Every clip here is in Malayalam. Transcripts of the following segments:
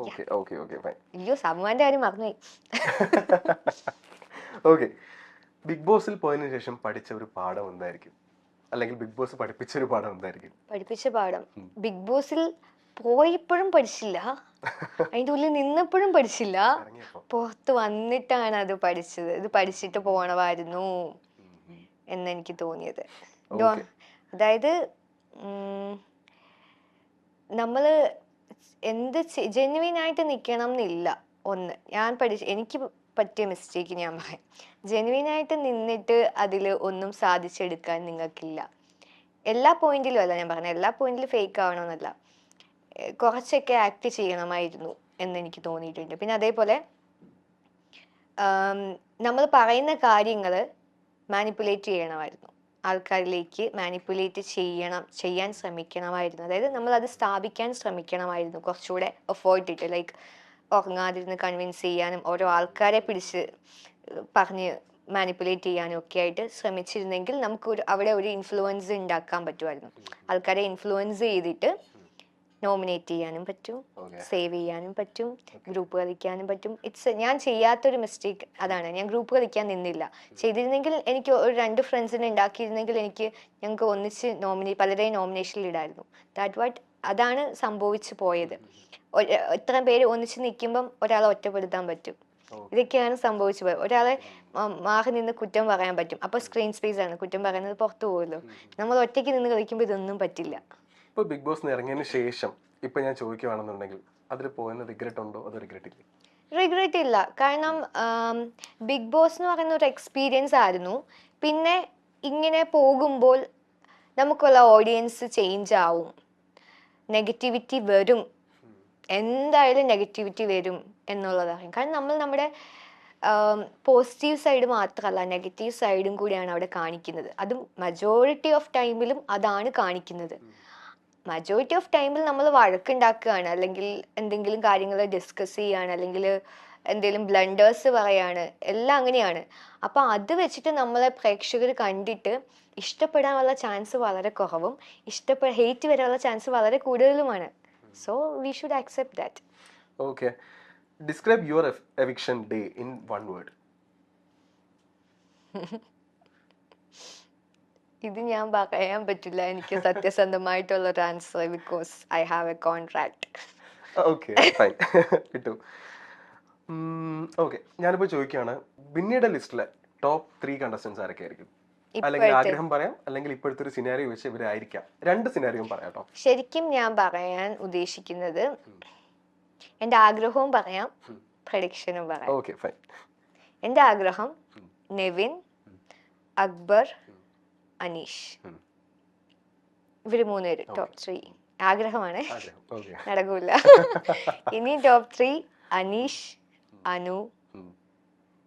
Okay okay okay fine. അയ്യോ സമ്മാന്റെ കാര്യം മറന്നുപോയി. ഓക്കെ, ബിഗ് ബോസിൽ പോയതിനു ശേഷം പഠിച്ച ഒരു പാഠം എന്തായിരിക്കും, അല്ലെങ്കിൽ ബിഗ് ബോസ് പഠിപ്പിച്ച ഒരു പാഠം എന്തായിരിക്കും? പഠിപ്പിച്ച പാഠം ബിഗ് ബോസിൽ പോയപ്പോഴും പഠിച്ചില്ല, അതിന്റെ ഉള്ളിൽ നിന്നപ്പോഴും പഠിച്ചില്ല, പുറത്ത് വന്നിട്ടാണ് അത് പഠിച്ചത്. ഇത് പഠിച്ചിട്ട് പോണമായിരുന്നു എന്നെനിക്ക് തോന്നിയത്. അതായത് നമ്മള് എന്ത് ജെന്യുവിൻ ആയിട്ട് നിൽക്കണം എന്നില്ല. ഒന്ന് ഞാൻ എനിക്ക് പറ്റിയ മിസ്റ്റേക്ക് ഞാൻ പറയാം. ജെന്യുവിൻ ആയിട്ട് നിന്നിട്ട് അതിൽ ഒന്നും സാധിച്ചെടുക്കാൻ നിങ്ങൾക്കില്ല. എല്ലാ പോയിന്റിലും അല്ല ഞാൻ പറഞ്ഞത്, എല്ലാ പോയിന്റിലും ഫേക്ക് ആവണമെന്നല്ല, കുറച്ചൊക്കെ ആക്ട് ചെയ്യണമായിരുന്നു എന്നെനിക്ക് തോന്നിയിട്ടുണ്ട്. പിന്നെ അതേപോലെ നമ്മൾ പറയുന്ന കാര്യങ്ങൾ മാനിപ്പുലേറ്റ് ചെയ്യണമായിരുന്നു, ആൾക്കാരിലേക്ക് മാനിപ്പുലേറ്റ് ചെയ്യാൻ ശ്രമിക്കണമായിരുന്നു. അതായത് നമ്മൾ അത് സ്ഥാപിക്കാൻ ശ്രമിക്കണമായിരുന്നു, കുറച്ചുകൂടെ എഫേർട്ട് ഇട്ട്, ലൈക്ക് ഉറങ്ങാതിരുന്ന് കൺവിൻസ് ചെയ്യാനും ഓരോ ആൾക്കാരെ പിടിച്ച് പറഞ്ഞ് മാനിപ്പുലേറ്റ് ചെയ്യാനും ഒക്കെ ആയിട്ട് ശ്രമിച്ചിരുന്നെങ്കിൽ നമുക്ക് അവിടെ ഒരു ഇൻഫ്ലുവൻസ് ഉണ്ടാക്കാൻ പറ്റുമായിരുന്നു. ആൾക്കാരെ ഇൻഫ്ലുവൻസ് ചെയ്തിട്ട് നോമിനേറ്റ് ചെയ്യാനും പറ്റും, സേവ് ചെയ്യാനും പറ്റും, ഗ്രൂപ്പ് കളിക്കാനും പറ്റും. ഞാൻ ചെയ്യാത്തൊരു മിസ്റ്റേക്ക് അതാണ്, ഞാൻ ഗ്രൂപ്പ് കളിക്കാൻ നിന്നില്ല. ചെയ്തിരുന്നെങ്കിൽ എനിക്ക് ഒരു 2 ഫ്രണ്ട്സിനെ ഉണ്ടാക്കിയിരുന്നെങ്കിൽ ഞങ്ങൾക്ക് ഒന്നിച്ച് പലരെയും നോമിനേഷനിൽ ഇടായിരുന്നു. അതാണ് സംഭവിച്ചു പോയത്. ഇത്രയും പേര് ഒന്നിച്ച് നിൽക്കുമ്പം ഒരാളെ ഒറ്റപ്പെടുത്താൻ പറ്റും. ഇതൊക്കെയാണ് സംഭവിച്ചു പോയത്. ഒരാളെ മാറി നിന്ന് കുറ്റം പറയാൻ പറ്റും, അപ്പൊ സ്ക്രീൻ സ്പേസ് ആണ്, കുറ്റം പറയുന്നത് പുറത്തു പോകുമല്ലോ. നമ്മൾ ഒറ്റയ്ക്ക് നിന്ന് കളിക്കുമ്പോൾ ഇതൊന്നും പറ്റില്ല. ഇപ്പൊ ബിഗ് ബോസ് ഇറങ്ങിയതിന് ശേഷം ഇപ്പൊ ഞാൻ ചോദിക്കുവാണെന്നുണ്ടെങ്കിൽ അതിൽ പോയെന്ന് റിഗ്രറ്റ് ഉണ്ടോ അതോ റിഗ്രറ്റ് ഇല്ല? റിഗ്രറ്റ് ഇല്ല, കാരണം ബിഗ് ബോസ് എന്ന് പറയുന്ന ഒരു എക്സ്പീരിയൻസ് ആയിരുന്നു. പിന്നെ ഇങ്ങനെ പോകുമ്പോൾ നമുക്കുള്ള ഓഡിയൻസ് ചേഞ്ച് ആവും, നെഗറ്റിവിറ്റി വരും, എന്തായാലും നെഗറ്റിവിറ്റി വരും എന്നുള്ളതാണ്. കാരണം നമ്മൾ നമ്മുടെ പോസിറ്റീവ് സൈഡ് മാത്രമല്ല, നെഗറ്റീവ് സൈഡും കൂടിയാണ് അവിടെ കാണിക്കുന്നത്. അതും മജോറിറ്റി ഓഫ് ടൈമിലും അതാണ് കാണിക്കുന്നത്. മജോറിറ്റി ഓഫ് ടൈമിൽ നമ്മൾ വഴക്കുണ്ടാക്കുകയാണ്, അല്ലെങ്കിൽ എന്തെങ്കിലും കാര്യങ്ങൾ ഡിസ്കസ് ചെയ്യാണ്, അല്ലെങ്കിൽ എന്തെങ്കിലും ബ്ലണ്ടേഴ്സ് പറയാണ്, എല്ലാം അങ്ങനെയാണ്. അപ്പൊ അത് വെച്ചിട്ട് നമ്മളെ പ്രേക്ഷകർ കണ്ടിട്ട് ഇഷ്ടപ്പെടാനുള്ള ചാൻസ് വളരെ കുറവും, ഹെയ്റ്റ് വരാനുള്ള ചാൻസ് വളരെ കൂടുതലുമാണ്. So we should accept that. Okay, describe your eviction day in 1 word. ഇത് ഞാൻ പറയാൻ പറ്റില്ല, എനിക്ക് സത്യസന്ധമായിട്ടുള്ള ഒരു answer, because I have a contract. Okay fine, കിട്ടും. ഓക്കെ, ഞാനിപ്പോ ചോദിക്കുകയാണ്, പിന്നീട് ലിസ്റ്റിലെ ടോപ്പ് 3 കണ്ടസ്റ്റൻസ് ആരൊക്കെ ആയിരിക്കും? അല്ലെങ്കിൽ ആഗ്രഹം പറയാം, അല്ലെങ്കിൽ ഇപ്പോഴത്തെ ഒരു സിനാരിയോ വെച്ച് ഇവരായിരിക്കാം. 2 സിനാരിയോ പറയാട്ടോ. ശരിക്കും ഞാൻ പറയാൻ ഉദ്ദേശിക്കുന്നത്, എന്റെ ആഗ്രഹവും പറയാം, പ്രഡിക്ഷനും പറയാം. Okay fine. എന്റെ ആഗ്രഹം നെവിൻ, അക്ബർ, അനീഷ്, ഇവര് 3 പേര് ടോപ്പ് 3 ആഗ്രഹമാണ്, നടക്കൂല. ഇനി top 3 Aneesh, Anu,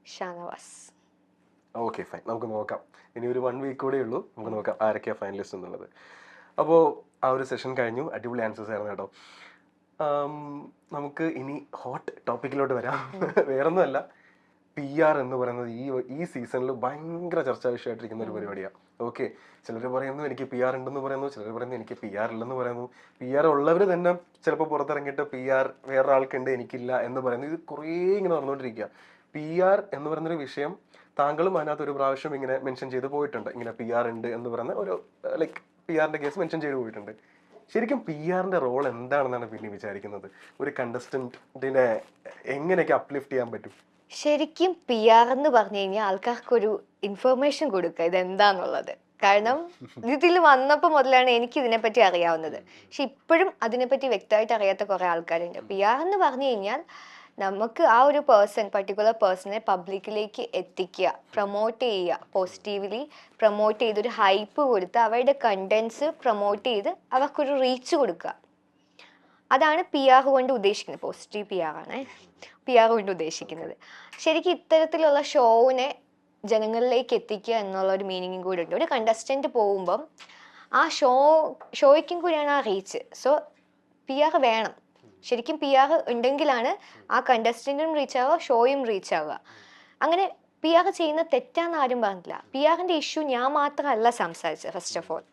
Shanavas. Okay fine, നമുക്ക് നോക്കാം. ഇനി ഒരു 1 വീക്ക് കൂടെ ഉള്ളൂ, നമുക്ക് നോക്കാം ആരൊക്കെയാ ഫൈനലിസ്റ്റ് എന്നുള്ളത്. അപ്പോൾ ആ ഒരു സെഷൻ കഴിഞ്ഞു, അടിപൊളി ആൻസേഴ്സ് ആയിരുന്നു കേട്ടോ. നമുക്ക് ഇനി ഹോട്ട് ടോപ്പിക്കിലോട്ട് വരാം. വേറൊന്നുമല്ല, PR എന്ന് പറയുന്നത് ഈ സീസണിൽ ഭയങ്കര ചർച്ചാ വിഷയമായിട്ടിരിക്കുന്ന ഒരു പരിപാടിയാണ്. ഓക്കെ, ചിലർ പറയുന്നു എനിക്ക് PR ഉണ്ടെന്ന് പറയുന്നു, ചിലർ പറയുന്നു എനിക്ക് PR ഇല്ലെന്ന് പറയുന്നു. PR ഉള്ളവർ തന്നെ ചിലപ്പോൾ പുറത്തിറങ്ങിയിട്ട് PR വേറൊരാൾക്കുണ്ട് എനിക്കില്ല എന്ന് പറയുന്നു. ഇത് കുറേ ഇങ്ങനെ നടന്നുകൊണ്ടിരിക്കുക. PR എന്ന് പറയുന്നൊരു വിഷയം താങ്കളും അതിനകത്ത് ഒരു പ്രാവശ്യം ഇങ്ങനെ മെൻഷൻ ചെയ്ത് പോയിട്ടുണ്ട്, ഇങ്ങനെ PR ഉണ്ട് എന്ന് പറയുന്ന ഒരു ലൈക്ക് PR കേസ് മെൻഷൻ ചെയ്ത് പോയിട്ടുണ്ട്. ശരിക്കും PR റോൾ എന്താണെന്നാണ് പിന്നെ വിചാരിക്കുന്നത്? ഒരു കണ്ടസ്റ്റന്റിനെ എങ്ങനെയൊക്കെ അപ്ലിഫ്റ്റ് ചെയ്യാൻ പറ്റും? ശരിക്കും PR എന്ന് പറഞ്ഞു കഴിഞ്ഞാൽ ആൾക്കാർക്കൊരു ഇൻഫർമേഷൻ കൊടുക്കുക ഇതെന്താന്നുള്ളത്. കാരണം ഇതിൽ വന്നപ്പോൾ മുതലാണ് എനിക്ക് ഇതിനെപ്പറ്റി അറിയാവുന്നത്. പക്ഷെ ഇപ്പോഴും അതിനെപ്പറ്റി വ്യക്തമായിട്ട് അറിയാത്ത കുറെ ആൾക്കാരുണ്ട്. PR എന്ന് പറഞ്ഞു കഴിഞ്ഞാൽ നമുക്ക് ആ ഒരു പർട്ടിക്കുലർ പേഴ്സണെ പബ്ലിക്കിലേക്ക് എത്തിക്കുക, പ്രൊമോട്ട് ചെയ്യുക, പോസിറ്റീവ്ലി പ്രൊമോട്ട് ചെയ്ത് ഒരു ഹൈപ്പ് കൊടുത്ത് അവരുടെ കണ്ടന്റ്സ് പ്രൊമോട്ട് ചെയ്ത് അവർക്കൊരു റീച്ച് കൊടുക്കുക. അതാണ് PR കൊണ്ട് ഉദ്ദേശിക്കുന്നത്. പോസിറ്റീവ് PR ആണ് PR കൊണ്ട് ഉദ്ദേശിക്കുന്നത്. ശരിക്കും ഇത്തരത്തിലുള്ള ഷോവിനെ ജനങ്ങളിലേക്ക് എത്തിക്കുക എന്നുള്ള ഒരു മീനിങ്ങും കൂടെ ഉണ്ട്. ഒരു കണ്ടസ്റ്റന്റ് പോകുമ്പം ആ ഷോയ്ക്കും കൂടിയാണ് ആ റീച്ച്. സോ PR വേണം. ശരിക്കും PR ഉണ്ടെങ്കിലാണ് ആ കണ്ടസ്റ്റന്റും റീച്ച് ആവുക, ഷോയും റീച്ച് ആവുക. അങ്ങനെ PR ചെയ്യുന്ന തെറ്റാന്ന് ആരും പറഞ്ഞില്ല. PR ഇഷ്യൂ ഞാൻ മാത്രമല്ല സംസാരിച്ചത്. ഫസ്റ്റ് ഓഫ് ഓൾ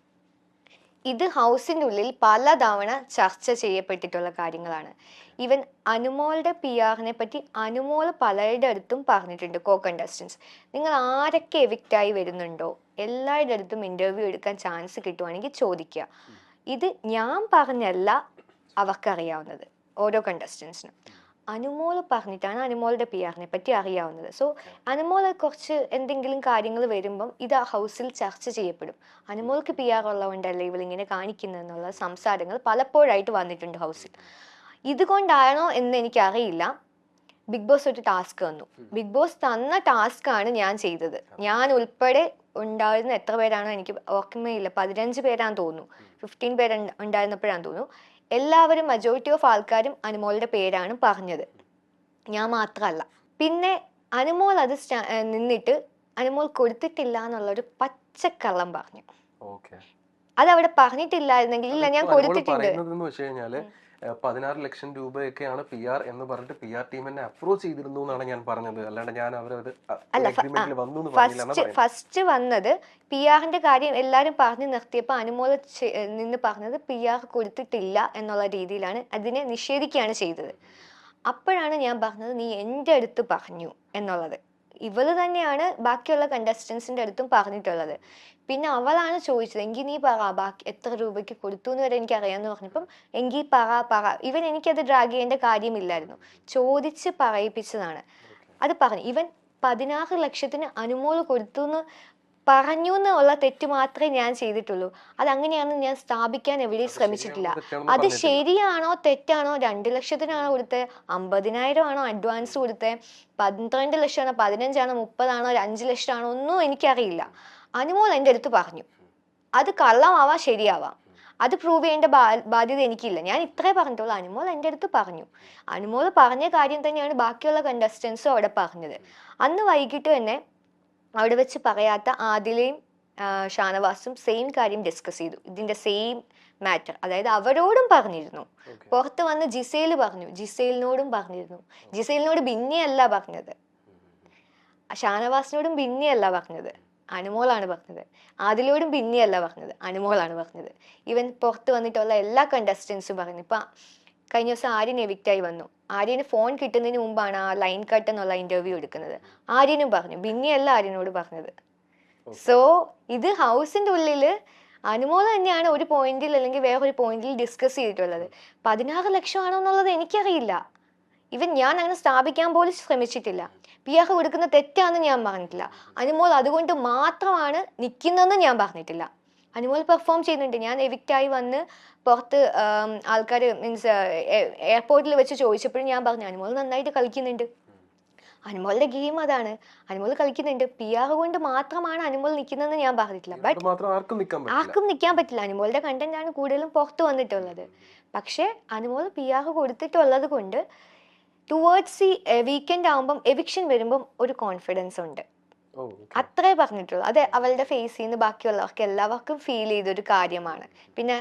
ഇത് ഹൗസിൻ്റെ ഉള്ളിൽ പലതവണ ചർച്ച ചെയ്യപ്പെട്ടിട്ടുള്ള കാര്യങ്ങളാണ്. ഈവൻ അനുമോളുടെ പി ആറിനെ പറ്റി അനുമോൾ പലരുടെ അടുത്തും പറഞ്ഞിട്ടുണ്ട്. കോ കണ്ടസ്റ്റൻസ്, നിങ്ങൾ ആരൊക്കെ എവിക്റ്റായി വരുന്നുണ്ടോ എല്ലാവരുടെ അടുത്തും ഇൻ്റർവ്യൂ എടുക്കാൻ ചാൻസ് കിട്ടുവാണെങ്കിൽ ചോദിക്കുക. ഇത് ഞാൻ പറഞ്ഞല്ല അവർക്കറിയാവുന്നത്, ഓരോ കണ്ടസ്റ്റൻസിനും. അനുമോൾ പറഞ്ഞിട്ടാണ് അനുമോളുടെ പി ആറിനെ പറ്റി അറിയാവുന്നത്. സോ അനുമോളെ കുറച്ച് എന്തെങ്കിലും കാര്യങ്ങൾ വരുമ്പം ഇത് ആ ഹൗസിൽ ചർച്ച ചെയ്യപ്പെടും. അനുമോൾക്ക് പി ആർ ഉള്ളതുകൊണ്ടല്ലേ ഇവളിങ്ങനെ കാണിക്കുന്നതെന്നുള്ള സംസാരങ്ങൾ പലപ്പോഴായിട്ട് വന്നിട്ടുണ്ട് ഹൗസിൽ. ഇതുകൊണ്ടാണോ എന്ന് എനിക്കറിയില്ല. ബിഗ് ബോസ് ഒരു ടാസ്ക് തന്നു. ബിഗ് ബോസ് തന്ന ടാസ്ക് ആണ് ഞാൻ ചെയ്തത്. ഞാൻ ഉൾപ്പെടെ ഉണ്ടായിരുന്ന എത്ര പേരാണോ എനിക്ക് ഓർമ്മയില്ല, 15 പേരാന്ന് തോന്നുന്നു, 15 പേര് ഉണ്ടായിരുന്നപ്പോഴാന്ന് തോന്നുന്നു. എല്ലാവരും മെജോറിറ്റി ഓഫ് ആൾക്കാരും അനുമോളുടെ പേരാണ് പറഞ്ഞത്, ഞാൻ മാത്രമല്ല. പിന്നെ അനുമോൾ അത് നിന്നിട്ട് അനുമോൾ കൊടുത്തിട്ടില്ല എന്നുള്ളൊരു പച്ചക്കള്ളം പറഞ്ഞു. അതവിടെ പറഞ്ഞിട്ടില്ലായിരുന്നെങ്കിൽ ഇല്ല ഞാൻ കൊടുത്തിട്ടുണ്ട്. 16 ലക്ഷം രൂപയൊക്കെയാണ് പി ആർ എന്ന് പറഞ്ഞിട്ട് പി ആർ ടീം എന്നെ അപ്രോച്ച് ചെയ്തിരുന്നു എന്നാണ് ഞാൻ പറഞ്ഞത്. അല്ലാണ്ട് ഞാൻ ഫസ്റ്റ് വന്നത് പി ആറിന്റെ കാര്യം എല്ലാരും പറഞ്ഞു നിർത്തിയപ്പോൾ അനുമോൾ നിന്ന് പറഞ്ഞത് പി ആർ കൊടുത്തിട്ടില്ല എന്നുള്ള രീതിയിലാണ് അതിനെ നിഷേധിക്കുകയാണ് ചെയ്തത്. അപ്പോഴാണ് ഞാൻ പറഞ്ഞത് നീ എൻ്റെ അടുത്ത് പറഞ്ഞു എന്നുള്ളത്. ഇവള് തന്നെയാണ് ബാക്കിയുള്ള കണ്ടസ്റ്റൻസിന്റെ അടുത്തും പറഞ്ഞിട്ടുള്ളത്. പിന്നെ അവളാണ് ചോദിച്ചത് എങ്കിൽ നീ പറ ബാക്കി എത്ര രൂപയ്ക്ക് കൊടുത്തു എന്ന് വരെ എനിക്ക് അറിയാമെന്ന് പറഞ്ഞപ്പം എങ്കിൽ പറ. ഇവൻ എനിക്കത് ഡ്രാഗ് ചെയ്യേണ്ട കാര്യമില്ലായിരുന്നു, ചോദിച്ച് പറയിപ്പിച്ചതാണ്. അത് പറഞ്ഞു. ഇവൻ 16 ലക്ഷത്തിന് അനുമോൾ കൊടുത്തു എന്ന് പറഞ്ഞു എന്നുള്ള തെറ്റ് മാത്രമേ ഞാൻ ചെയ്തിട്ടുള്ളൂ. അതങ്ങനെയാണെന്ന് ഞാൻ സ്ഥാപിക്കാൻ എവിടെയും ശ്രമിച്ചിട്ടില്ല. അത് ശരിയാണോ തെറ്റാണോ, 2 ലക്ഷത്തിനാണോ കൊടുത്തത്, 50,000 ആണോ അഡ്വാൻസ് കൊടുത്തത്, 12 ലക്ഷമാണോ 15 ആണോ 30 ആണോ 5 ലക്ഷമാണോ ഒന്നും എനിക്കറിയില്ല. അനുമോൾ എൻ്റെ അടുത്ത് പറഞ്ഞു. അത് കള്ളമാവാം ശരിയാവാം, അത് പ്രൂവ് ചെയ്യേണ്ട ബാധ്യത എനിക്കില്ല. ഞാൻ ഇത്രേ പറഞ്ഞിട്ടുള്ളൂ, അനുമോൾ എൻ്റെ അടുത്ത് പറഞ്ഞു. അനുമോൾ പറഞ്ഞ കാര്യം തന്നെയാണ് ബാക്കിയുള്ള കണ്ടസ്റ്റൻസും അവിടെ പറഞ്ഞത്. അന്ന് വൈകിട്ട് തന്നെ അവിടെ വെച്ച് പറയാത്ത ആദിലയും ഷാനവാസും സെയിം കാര്യം ഡിസ്കസ് ചെയ്തു, ഇതിന്റെ സെയിം മാറ്റർ. അതായത് അവരോടും പറഞ്ഞിരുന്നു, പുറത്ത് വന്ന് ജിസേൽ പറഞ്ഞു, ജിസേലിനോടും പറഞ്ഞിരുന്നു. ജിസേലിനോട് ബിന്നിയല്ല പറഞ്ഞത്, ഷാനവാസിനോടും ബിന്നിയല്ല പറഞ്ഞത്, അനുമോളാണ് പറഞ്ഞത്. ആദിലോടും ബിന്നിയല്ല പറഞ്ഞത്, അനുമോളാണ് പറഞ്ഞത്. ഇവൻ പുറത്ത് വന്നിട്ടുള്ള എല്ലാ കണ്ടസ്റ്റൻസും പറഞ്ഞു. ഇപ്പൊ കഴിഞ്ഞ ദിവസം ആര്യൻ എവിക്റ്റായി വന്നു. ആര്യന് ഫോൺ കിട്ടുന്നതിന് മുമ്പാണ് ആ ലൈൻ കട്ട് എന്നുള്ള ഇന്റർവ്യൂ എടുക്കുന്നത്. ആര്യനും പറഞ്ഞു, ബിന്നിയല്ല ആര്യനോട് പറഞ്ഞത്. സോ ഇത് ഹൗസിന്റെ ഉള്ളില് അനുമോൾ തന്നെയാണ് ഒരു പോയിന്റിൽ അല്ലെങ്കിൽ വേറൊരു പോയിന്റിൽ ഡിസ്കസ് ചെയ്തിട്ടുള്ളത്. 16 ലക്ഷമാണോ എന്നുള്ളത് എനിക്കറിയില്ല. ഇവൻ ഞാൻ അങ്ങനെ സ്ഥാപിക്കാൻ പോലും ശ്രമിച്ചിട്ടില്ല. പി ആർ കൊടുക്കുന്ന തെറ്റാന്ന് ഞാൻ പറഞ്ഞിട്ടില്ല. അനുമോൾ അതുകൊണ്ട് മാത്രമാണ് നിൽക്കുന്നതെന്ന് ഞാൻ പറഞ്ഞിട്ടില്ല. അനുമോൾ പെർഫോം ചെയ്യുന്നുണ്ട്. ഞാൻ എവിക്റ്റായി വന്ന് പുറത്ത് ആൾക്കാർ മീൻസ് എയർപോർട്ടിൽ വെച്ച് ചോദിച്ചപ്പോഴും ഞാൻ പറഞ്ഞു അനുമോൾ നന്നായിട്ട് കളിക്കുന്നുണ്ട്, അനുമോളുടെ ഗെയിം അതാണ്, അനുമോൾ കളിക്കുന്നുണ്ട്. പി ആർ കൊണ്ട് മാത്രമാണ് അനുമോൾ നിൽക്കുന്നതെന്ന് ഞാൻ പറഞ്ഞിട്ടില്ല. ബട്ട് ആർക്കും നിൽക്കാൻ പറ്റില്ല. അനുമോളുടെ കണ്ടന്റ് ആണ് കൂടുതലും പുറത്ത് വന്നിട്ടുള്ളത്. പക്ഷെ അനുമോൾ പി ആർ കൊടുത്തിട്ടുള്ളത് കൊണ്ട് ടുവേർഡ്സ് ഈ വീക്കെൻഡ് ആകുമ്പം എവിക്ഷൻ വരുമ്പം ഒരു കോൺഫിഡൻസ് ഉണ്ട്, അത്രേ പറഞ്ഞിട്ടുള്ളൂ. അത് അവളുടെ ഫേസിൽ നിന്ന് ബാക്കിയുള്ളവർക്ക് എല്ലാവർക്കും ഫീൽ ചെയ്തൊരു കാര്യമാണ്. പിന്നെ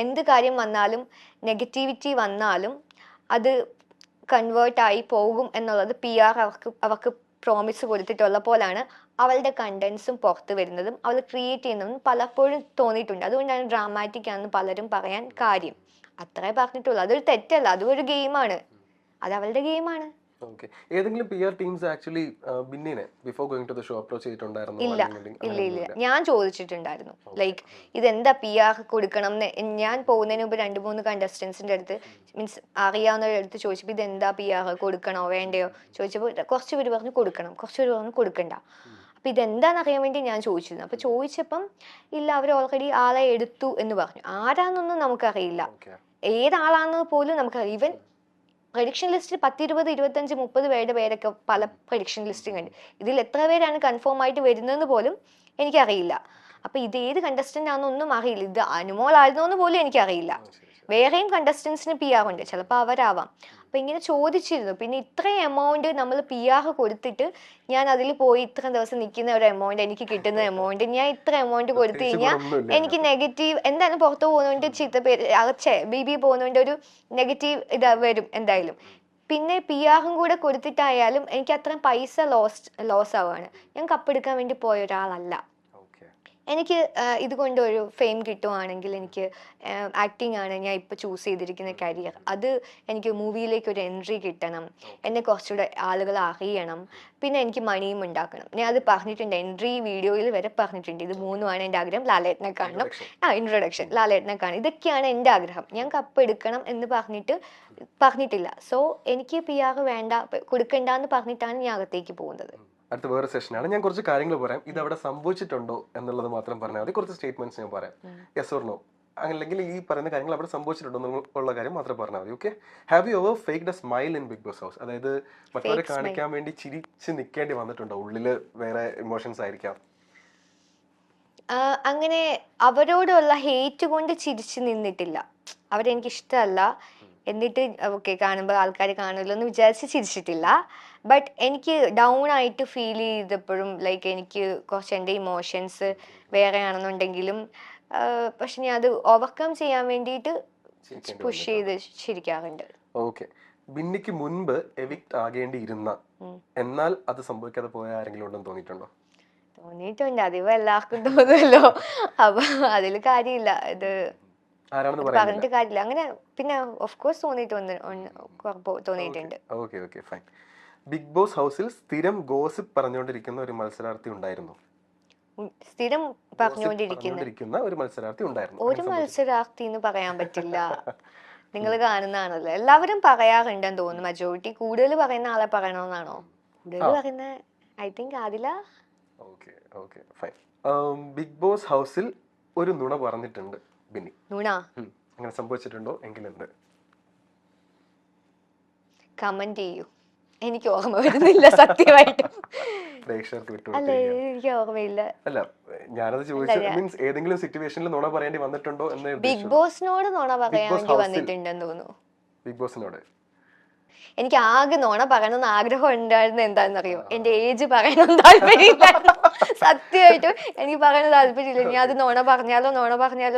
എന്ത് കാര്യം വന്നാലും നെഗറ്റിവിറ്റി വന്നാലും അത് കൺവേർട്ടായി പോകും എന്നുള്ളത് പി ആർ അവർക്ക് പ്രോമിസ് കൊടുത്തിട്ടുള്ള പോലാണ് അവളുടെ കണ്ടന്റ്സും പുറത്ത് വരുന്നതും അവൾ ക്രിയേറ്റ് ചെയ്യുന്നതും പലപ്പോഴും തോന്നിയിട്ടുണ്ട്. അതുകൊണ്ടാണ് ഡ്രാമാറ്റിക് ആണെന്ന് പലരും പറയാൻ കാര്യം. അത്രേ പറഞ്ഞിട്ടുള്ളൂ. അതൊരു തെറ്റല്ല, അതും ഒരു ഗെയിമാണ്, അത് അവളുടെ ഗെയിമാണ്. ഏതെങ്കിലും PR ടീംസ് ആക്ച്വലി ബിന്നിനെ before going to the show approach ചെയ്തിട്ടുണ്ടായിരുന്നു? ഇല്ല ഞാൻ ചോദിച്ചിട്ടുണ്ടായിരുന്നു, ലൈക്ക് ഇതെന്താ PR കൊടുക്കണം എന്ന്. ഞാൻ പോകുന്നതിന് മുമ്പ് 2-3 കണ്ടസ്റ്റൻസിന്റെ അടുത്ത് മീൻസ് അറിയാവുന്നവരുടെ അടുത്ത് ചോദിച്ചപ്പോൾ ഇതെന്താ PR കൊടുക്കണോ വേണ്ടയോ ചോദിച്ചപ്പോൾ കുറച്ച് പേര് പറഞ്ഞു കൊടുക്കണം, കുറച്ച് പേര് പറഞ്ഞു കൊടുക്കണ്ട. അപ്പൊ ഇതെന്താന്ന് അറിയാൻ വേണ്ടി ഞാൻ ചോദിച്ചിരുന്നു. അപ്പൊ ചോദിച്ചപ്പം ഇല്ല അവർ ഓൾറെഡി ആളെ എടുത്തു എന്ന് പറഞ്ഞു. ആരാന്നൊന്നും നമുക്കറിയില്ല, ഏതാളാന്ന് പോലും നമുക്കറിയാം. ഈവൻ പ്രഡിക്ഷൻ ലിസ്റ്റിൽ 10, 20, 25, 30 പേരുടെ പേരൊക്കെ പല പ്രഡിക്ഷൻ ലിസ്റ്റും കണ്ടു. ഇതിൽ എത്ര പേരാണ് കൺഫേം ആയിട്ട് വരുന്നതെന്ന് പോലും എനിക്കറിയില്ല. അപ്പൊ ഇത് ഏത് കണ്ടസ്റ്റന്റ് ആണെന്നൊന്നും അറിയില്ല. ഇത് അനുമോൾ ആയിരുന്നോന്ന് പോലും എനിക്കറിയില്ല. വേറെയും കണ്ടസ്റ്റൻസിന് PR ഉണ്ട്, ചിലപ്പോൾ അവരാവാം. അപ്പൊ ഇങ്ങനെ ചോദിച്ചിരുന്നു. പിന്നെ ഇത്രയും എമൗണ്ട് നമ്മൾ PR കൊടുത്തിട്ട് ഞാൻ അതിൽ പോയി ഇത്ര ദിവസം നിൽക്കുന്ന ഒരു എമൗണ്ട്, എനിക്ക് കിട്ടുന്ന എമൗണ്ട്, ഞാൻ ഇത്ര എമൗണ്ട് കൊടുത്തു കഴിഞ്ഞാൽ എനിക്ക് നെഗറ്റീവ് എന്തായാലും പുറത്ത് പോകുന്നതുകൊണ്ട് ചീത്ത പേര് BB പോകുന്നതുകൊണ്ട് ഒരു നെഗറ്റീവ് ഇത് വരും എന്തായാലും. പിന്നെ PR കൂടെ കൊടുത്തിട്ടായാലും എനിക്ക് അത്രയും പൈസ ലോസ് ആവുകയാണ്. ഞാൻ കപ്പെടുക്കാൻ വേണ്ടി പോയ ഒരാളല്ല. എനിക്ക് ഇതുകൊണ്ട് ഒരു ഫെയിം കിട്ടുവാണെങ്കിൽ എനിക്ക് ആക്ടിങ് ആണ് ഞാൻ ഇപ്പോൾ ചൂസ് ചെയ്തിരിക്കുന്ന കരിയർ. അത് എനിക്ക് മൂവിയിലേക്ക് ഒരു എൻട്രി കിട്ടണം, എന്നെ കുറച്ചുകൂടെ ആളുകൾ അറിയണം, പിന്നെ എനിക്ക് മണിയും ഉണ്ടാക്കണം. ഞാൻ അത് പറഞ്ഞിട്ടുണ്ട്, എൻട്രി വീഡിയോയിൽ വരെ പറഞ്ഞിട്ടുണ്ട്. ഇത് മൂന്നുമാണ് എൻ്റെ ആഗ്രഹം. ലാലേട്ടനെ കാണണം, ഇൻട്രൊഡക്ഷൻ ലാലേട്ടനെ കാണണം, ഇതൊക്കെയാണ് എൻ്റെ ആഗ്രഹം. ഞാൻ കപ്പ് എടുക്കണം എന്ന് പറഞ്ഞിട്ടില്ല. സോ എനിക്ക് PR വേണ്ട, കൊടുക്കണ്ടെന്ന് പറഞ്ഞിട്ടാണ് ഞാൻ അകത്തേക്ക് പോകുന്നത്. അടുത്ത വേറെ സെഷനാണ്. ഞാൻ കുറച്ച് കാര്യങ്ങൾ പറയാം. ഇത് അവിടെ സംഭവിച്ചിട്ടുണ്ടോ എന്നുള്ളത് മാത്രം പറഞ്ഞാൽ മതി. കുറച്ച് സ്റ്റേറ്റ്മെന്റ്സ് ഞാൻ പറയാം. യെസ് ഓർ നോ, അല്ലെങ്കിൽ ഈ പറയുന്ന കാര്യങ്ങൾ അവിടെ സംഭവിച്ചിട്ടുണ്ടോ എന്നുള്ള കാര്യം മാത്രം പറഞ്ഞാൽ മതി. Okay. Have you ever faked a smile in Bigg Boss house? അതായത് മറ്റവരെ കാണിക്കാൻ വേണ്ടി ചിരിച്ച് നിൽക്കേണ്ടി വന്നിട്ടുണ്ടോ? ഉള്ളില് വേറെ ഇമോഷൻസ് ആയിരിക്കാം. അങ്ങനെ അവരോടുള്ള ഹേറ്റ് കൊണ്ട് ചിരിച്ചു നിന്നിട്ടില്ല. അവരെനിക്ക് ഇഷ്ടമല്ല എന്നിട്ട് ഓക്കെ കാണുമ്പോൾ ആൾക്കാർ കാണുമല്ലോ എന്ന് വിചാരിച്ച് ചിരിച്ചിട്ടില്ല. ബട്ട് എനിക്ക് ഡൗൺ ആയിട്ട് ഫീൽ ചെയ്തപ്പോഴും ലൈക്ക് എനിക്ക് കുറച്ച് എൻ്റെ ഇമോഷൻസ് വേറെ ആണെന്നുണ്ടെങ്കിലും പക്ഷെ ഞാൻ അത് ഓവർകം ചെയ്യാൻ വേണ്ടിയിട്ട് പുഷ് ചെയ്ത് ചിരിക്കാറുണ്ട്. ഓക്കെ. ബിന്നിക്ക് മുൻപ് എവിക്ട് ആകേണ്ടിയിരുന്ന എന്നാൽ അത് സംഭവിക്കാതെ പോയ ആരെങ്കിലും ഉണ്ടെന്ന് തോന്നിയിട്ടുണ്ടോ? തോന്നിയിട്ടുണ്ട്. അതിപ്പോ എല്ലാവർക്കും തോന്നുമല്ലോ. അപ്പൊ അതില് കാര്യമില്ല, ഇത് പറഞ്ഞിട്ട് കാര്യമില്ല. അങ്ങനെ പിന്നെ ഓഫ് കോഴ്സ് തോന്നിയിട്ടുണ്ട്. Okay okay fine. Bigg Boss ഹൗസിൽ സ്ഥിരം ഗോസിപ്പ് പറഞ്ഞുകൊണ്ടിരിക്കുന്ന ഒരു മത്സരാർത്ഥി ഉണ്ടായിരുന്നു. സ്ഥിരം പറഞ്ഞുകൊണ്ടിരിക്കുന്ന ഒരു മത്സരാർത്ഥി ഉണ്ടായിരുന്നു. ഒരു മത്സരാർത്ഥി എന്ന് പറയാൻ പറ്റില്ല. നിങ്ങൾ കാണുന്നതാണല്ലോ, എല്ലാവരും പറയാറുണ്ടെന്ന് തോന്നുന്നു. മജോറിറ്റി കൂടുതൽ പറയുന്ന ആളെ പറയണമെന്നാണോ? കൂടുതൽ പറയുന്ന I think Adhila. Okay okay fine. Bigg Boss ഹൗസിൽ ഒരു നുണ പറഞ്ഞിട്ടുണ്ട് ബിന്നി. നുണ അങ്ങനെ സംഭവിച്ചിട്ടുണ്ടോ? എങ്കിലുണ്ട്. കമന്റ് ചെയ്യൂ. എനിക്ക് ഓർമ്മ വരുന്നില്ല സത്യമായിട്ടും. പ്രേക്ഷകർക്ക് അല്ല, എനിക്ക് ഓർമ്മയില്ല. അല്ല, ഞാനത് ചോദിച്ചത് മീൻസ് ഏതെങ്കിലും സിറ്റുവേഷനിൽ നുണ പറയേണ്ടി വന്നിട്ടുണ്ടോ എന്ന്. ബിഗ് ബോസിനോട് നുണ പറയാണ്ടി വന്നിട്ടുണ്ടെന്ന് തോന്നുന്നു. ബിഗ് ബോസിനോട് എനിക്ക് ആകെ നുണ പറയണമെന്ന് ആഗ്രഹം ഉണ്ടായിരുന്നത് എന്താണെന്നറിയോ? എന്റെ ഏജ് പറയണമെന്ന് താല്പര്യമില്ല. സത്യമായിട്ടും എനിക്ക് പറയാൻ താല്പര്യമില്ല. ഞാൻ അത് നുണ പറഞ്ഞാലോ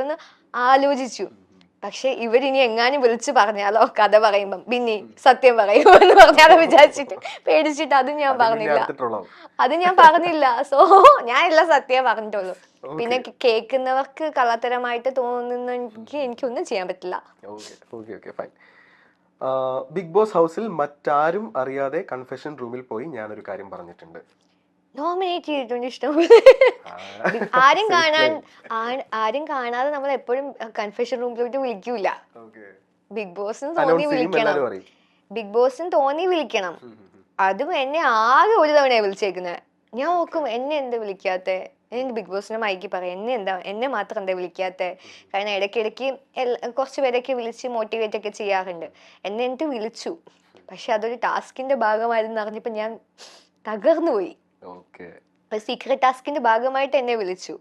എന്ന് ആലോചിച്ചു. പക്ഷെ ഇവരിനി എങ്ങാനും വിളിച്ചു പറഞ്ഞാലോ കഥ പറയുമ്പം പിന്നെ സത്യം പറയുമോ എന്ന് പറഞ്ഞാലോ വിചാരിച്ചിട്ട് പേടിച്ചിട്ട് അത് ഞാൻ പറഞ്ഞില്ല. സോ ഞാൻ എല്ലാം സത്യം പറഞ്ഞിട്ടുള്ളൂ. പിന്നെ കേൾക്കുന്നവർക്ക് കള്ളത്തരമായിട്ട് തോന്നുന്നെങ്കിൽ എനിക്കൊന്നും ചെയ്യാൻ പറ്റില്ല. ബിഗ് ബോസ് ഹൗസിൽ മറ്റാരും അറിയാതെ കൺഫെഷൻ റൂമിൽ പോയി ഞാനൊരു കാര്യം പറഞ്ഞിട്ടുണ്ട്. നോമിനേറ്റ് ചെയ്തിട്ടുണ്ട് ഇഷ്ടം. ആരും കാണാതെ നമ്മൾ എപ്പോഴും കൺഫെഷൻ റൂമിലോട്ട് വിളിക്കൂല. ബിഗ് ബോസിന് തോന്നി വിളിക്കണം. അതും എന്നെ ആകെ ഒരു തവണയാണ് വിളിച്ചേക്കുന്നത്. ഞാൻ നോക്കും എന്നെ എന്താ വിളിക്കാത്തെ, എന്നെ ബിഗ് ബോസിന്റെ മൈക്ക് പറയാം എന്നെ മാത്രം എന്താ വിളിക്കാത്തെ. കാരണം ഇടയ്ക്കിടയ്ക്ക് കുറച്ച് പേരൊക്കെ വിളിച്ച് മോട്ടിവേറ്റ് ഒക്കെ ചെയ്യാറുണ്ട്. എന്നിട്ട് വിളിച്ചു, പക്ഷെ അതൊരു ടാസ്കിന്റെ ഭാഗമായിരുന്നു അറിഞ്ഞപ്പോ ഞാൻ തകർന്നു പോയി. സീക്രട്ട് ടാസ്കിന്റെ ഭാഗമായിട്ട് എന്നെ വിളിച്ചു.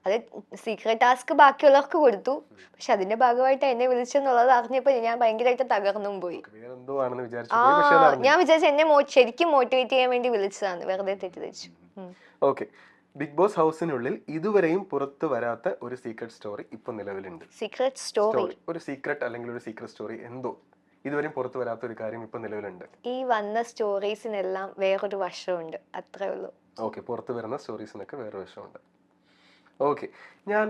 അത് സീക്രട്ട് ടാസ്ക് ബാക്കിയുള്ളവർക്ക് കൊടുത്തു, പക്ഷെ അതിന്റെ ഭാഗമായിട്ട് എന്നെ വിളിച്ചെന്നുള്ളത് അറിഞ്ഞപ്പോ ഞാൻ ഭയങ്കരമായിട്ട് തകർന്നും പോയി. ഞാൻ വിചാരിച്ചു എന്നെ ശരിക്കും മോട്ടിവേറ്റ് ചെയ്യാൻ വേണ്ടി വിളിച്ചതാണ്, വെറുതെ തെറ്റിദ്ധരിച്ചു. ഓക്കെ. ബിഗ് ബോസ് ഹൗസിനുള്ളിൽ ഇതുവരെയും പുറത്തു വരാത്ത ഒരു സീക്രട്ട് സ്റ്റോറി ഇപ്പൊ നിലവിലുണ്ട്. സീക്രട്ട് സ്റ്റോറി, ഒരു സീക്രട്ട് അല്ലെങ്കിൽ ഒരു സീക്രട്ട് സ്റ്റോറി എന്തോ ഇതുവരെയും പുറത്തു വരാത്ത ഒരു കാര്യം ഇപ്പൊ നിലവിലുണ്ട്. ഈ വന്ന സ്റ്റോറീസിനെല്ലാം വേറൊരു വശമുണ്ട്, അത്രേ ഉള്ളൂ. ഓക്കെ, പുറത്തു വരുന്ന സ്റ്റോറീസിനൊക്കെ വേറെ വശമുണ്ട്. ഓക്കെ, ഞാൻ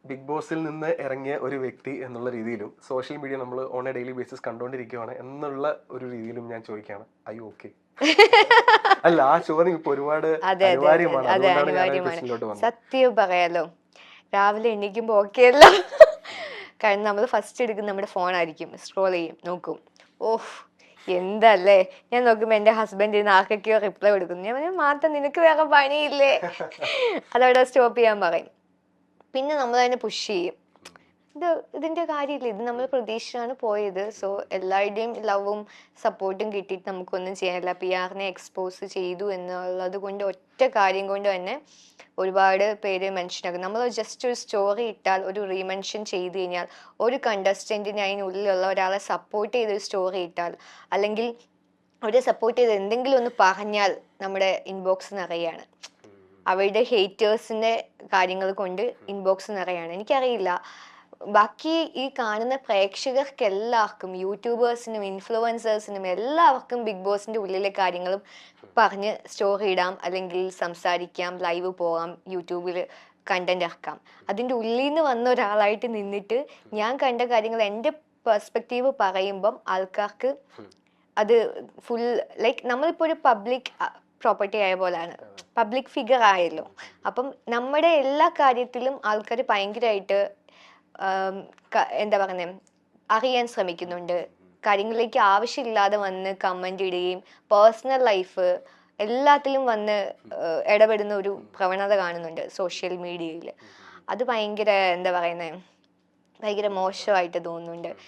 ബിഗ് ബോസിൽ നിന്ന് ഇറങ്ങിയ ഒരു വ്യക്തി എന്നുള്ള രീതിയിലും സോഷ്യൽ മീഡിയ നമ്മൾ ഓൺ എ ഡെയിലി ബേസിസ് കണ്ടുകൊണ്ടിരിക്കുകയാണ് എന്നുള്ള ഒരു രീതിയിലും ഞാൻ ചോദിക്കുകയാണ്, ഐ ഓക്കെ? അല്ല, ആ ചോദ്യം ഇപ്പൊ ഒരുപാട് അനിവാര്യമാണ്. സത്യം പറയാലോ, രാവിലെ എണീക്കുമ്പോ ഓക്കെയല്ലോ. കാരണം നമ്മൾ ഫസ്റ്റ് എടുക്കുന്ന നമ്മുടെ ഫോണായിരിക്കും, സ്ക്രോൾ ചെയ്യും, നോക്കും. ഓഹ് എന്തല്ലേ, ഞാൻ നോക്കുമ്പോ എന്റെ ഹസ്ബൻഡ് ആർക്കൊക്കെയോ റിപ്ലൈ കൊടുക്കുന്നു. ഞാൻ മാത്രം നിനക്ക് വേറെ പണിയില്ലേ, അതവിടെ സ്റ്റോപ്പ് ചെയ്യാൻ പറയും. പിന്നെ നമ്മൾ അതിനെ പുഷ് ചെയ്യും. ഇതിന്റെ കാര്യമില്ല, ഇത് നമ്മൾ പ്രതീക്ഷിച്ചാണ് പോയത്. സോ എല്ലാവരുടെയും ലവും സപ്പോർട്ടും കിട്ടിയിട്ട് നമുക്കൊന്നും ചെയ്യാനില്ല. PR-നെ എക്സ്പോസ് ചെയ്തു എന്നുള്ളത് കൊണ്ട് ഒറ്റ കാര്യം കൊണ്ട് തന്നെ ഒരുപാട് പേര് മെൻഷൻ ആക്കും. നമ്മൾ ജസ്റ്റ് ഒരു സ്റ്റോറി ഇട്ടാൽ, ഒരു റീമെൻഷൻ ചെയ്ത് കഴിഞ്ഞാൽ, ഒരു കണ്ടസ്റ്റന്റിന് അതിനുള്ളിലുള്ള ഒരാളെ സപ്പോർട്ട് ചെയ്തൊരു സ്റ്റോറി ഇട്ടാൽ, അല്ലെങ്കിൽ അവരെ സപ്പോർട്ട് ചെയ്ത് എന്തെങ്കിലും ഒന്ന് പറഞ്ഞാൽ നമ്മുടെ ഇൻബോക്സ് നിറയാണ്. അവരുടെ ഹേറ്റേഴ്സിന്റെ കാര്യങ്ങൾ കൊണ്ട് ഇൻബോക്സ് നിറയാണ്. എനിക്കറിയില്ല, ബാക്കി ഈ കാണുന്ന പ്രേക്ഷകർക്ക് എല്ലാവർക്കും, യൂട്യൂബേഴ്സിനും ഇൻഫ്ലുവൻസേഴ്സിനും എല്ലാവർക്കും ബിഗ് ബോസിന്റെ ഉള്ളിലെ കാര്യങ്ങളും പറഞ്ഞ് സ്റ്റോറി ഇടാം, അല്ലെങ്കിൽ സംസാരിക്കാം, ലൈവ് പോകാം, യൂട്യൂബിൽ കണ്ടന്റ് ഇറക്കാം. അതിൻ്റെ ഉള്ളിൽ നിന്ന് വന്ന ഒരാളായിട്ട് നിന്നിട്ട് ഞാൻ കണ്ട കാര്യങ്ങൾ എൻ്റെ പെർസ്പെക്റ്റീവ് പറയുമ്പം ആൾക്കാർക്ക് അത് ഫുൾ ലൈക്ക് നമ്മളിപ്പോൾ ഒരു പബ്ലിക് പ്രോപ്പർട്ടി ആയ പോലെയാണ്, പബ്ലിക് ഫിഗർ ആയല്ലോ. അപ്പം നമ്മുടെ എല്ലാ കാര്യത്തിലും ആൾക്കാർ ഭയങ്കരമായിട്ട് എന്താ പറയുന്നത് അറിയാൻ ശ്രമിക്കുന്നുണ്ട്. കാര്യങ്ങളിലേക്ക് ആവശ്യമില്ലാതെ വന്ന് കമൻ്റ് ഇടുകയും പേഴ്സണൽ ലൈഫ് എല്ലാത്തിലും വന്ന് ഇടപെടുന്ന ഒരു പ്രവണത കാണുന്നുണ്ട് സോഷ്യൽ മീഡിയയിൽ. അത് ഭയങ്കര എന്താ പറയുന്നത് ഭയങ്കര മോശമായിട്ട് തോന്നുന്നുണ്ട്.